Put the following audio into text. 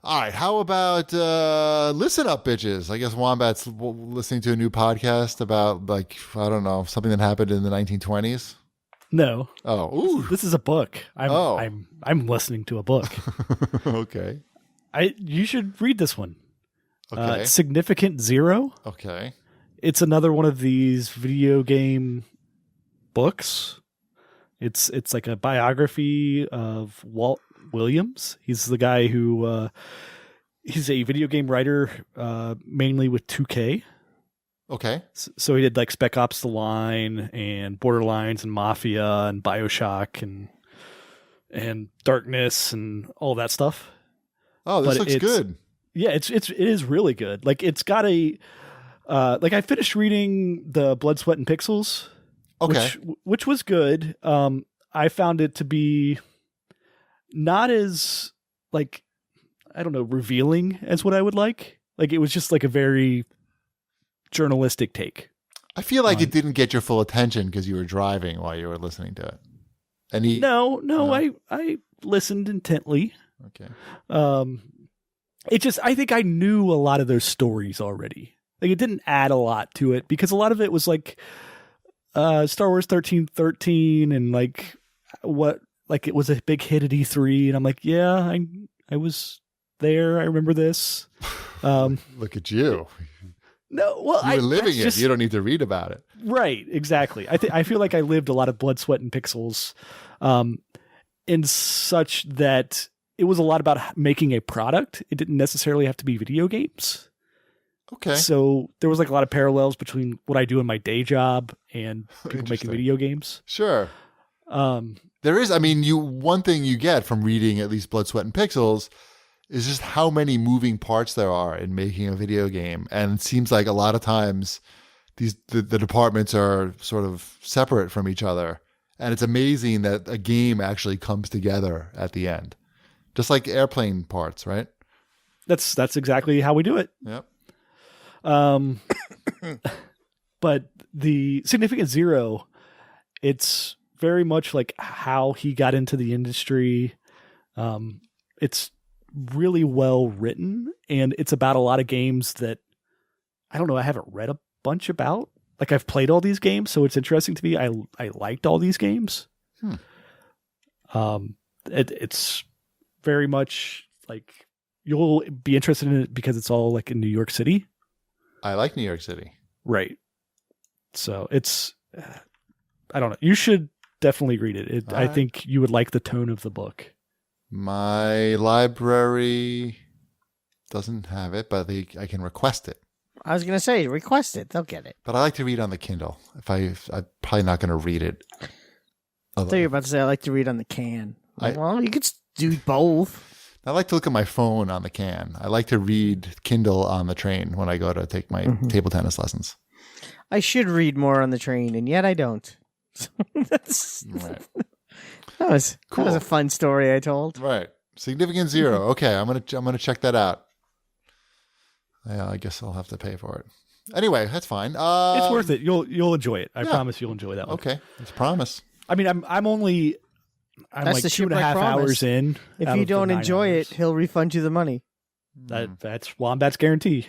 All right. How about listen up, bitches? I guess Wombat's listening to a new podcast about, like, I don't know, something that happened in the 1920s. No. Oh, ooh. This is a book. I'm listening to a book. Okay. You should read this one. Okay. Significant Zero. Okay. It's another one of these video game books. It's like a biography of Walt Williams. He's the guy who he's a video game writer, mainly with 2K. Okay. So he did like Spec Ops: The Line and Borderlands and Mafia and BioShock and Darkness and all that stuff. Oh, this looks good. Yeah, it is really good. Like it's got a like I finished reading the Blood, Sweat, and Pixels. Okay. Which was good. I found it to be not as, like, I don't know, revealing as what I would like. Like, it was just like a very journalistic take. I feel like it didn't get your full attention because you were driving while you were listening to it. And No, I listened intently. Okay. It just, I think I knew a lot of those stories already. Like, it didn't add a lot to it because a lot of it was like Star Wars 1313 and like what, like it was a big hit at E3 and I'm like, yeah, I was there. I remember this. Look at you. No, well, you were living it. You don't need to read about it. Right. Exactly. I feel like I lived a lot of Blood, Sweat, and Pixels, in such that it was a lot about making a product. It didn't necessarily have to be video games. Okay. So there was like a lot of parallels between what I do in my day job and people making video games. Sure. There is, I mean, one thing you get from reading at least Blood, Sweat, and Pixels is just how many moving parts there are in making a video game. And it seems like a lot of times the departments are sort of separate from each other. And it's amazing that a game actually comes together at the end. Just like airplane parts, right? That's exactly how we do it. Yep. But the Significant Zero, it's very much like how he got into the industry. It's really well written, and it's about a lot of games that I don't know, I haven't read a bunch about. Like I've played all these games, so it's interesting to me. I liked all these games. It's very much like you'll be interested in it because it's all like in New York City. I like New York City. Right. So it's, I don't know. You should definitely read it. I think you would like the tone of the book. My library doesn't have it, but I can request it. I was going to say, request it. They'll get it. But I like to read on the Kindle. I'm probably not going to read it. I thought you were about to say, I like to read on the can. Well, you could do both. I like to look at my phone on the can. I like to read Kindle on the train when I go to take my table tennis lessons. I should read more on the train, and yet I don't. Right. That was cool. That was a fun story I told. Right. Significant Zero. Okay, I'm gonna check that out. Yeah, I guess I'll have to pay for it. Anyway, that's fine. It's worth it. You'll enjoy it. I promise you'll enjoy that one. Okay, it's a promise. I mean, I'm like the 2.5 hours in. If you don't enjoy it, he'll refund you the money. That's Wombat's guarantee.